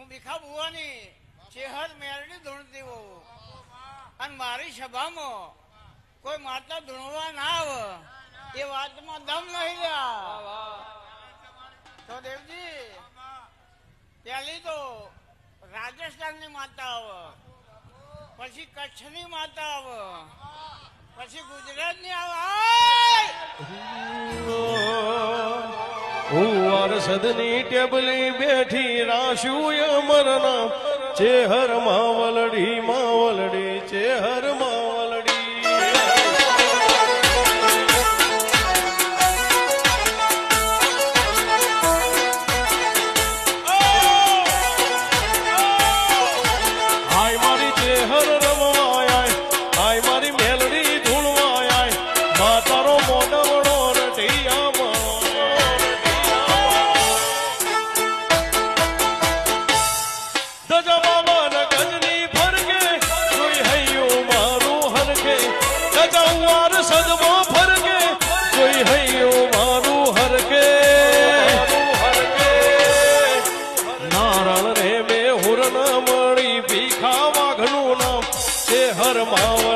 ભીખા બુવાની ચેહર મેરડી ધૂણતી હોઉં અને મારી સભામાં કોઈ માતા ધૂણવા ના આવે એ વાતમાં દમ નહીં રહ્યા. તો દેવજી પહેલી તો રાજસ્થાનની માતા આવે, પછી કચ્છની માતા આવે, પછી ગુજરાતની આવે. સદની ટેબલી બેઠી રાશુ અમરના ચેહર માવલડી માવલડી ચેહર માવલડી. હાય મારી ચેહર રમવાય, હાય મારી મેલડી ધૂણવાય, માતારો મોઢવડો રટિયા સદમાં ફરકે કોઈ હૈયો મારું હરકે. નારણ રે બે હુર ન મળી ભીખા વાઘનું નામ ચેહર માવ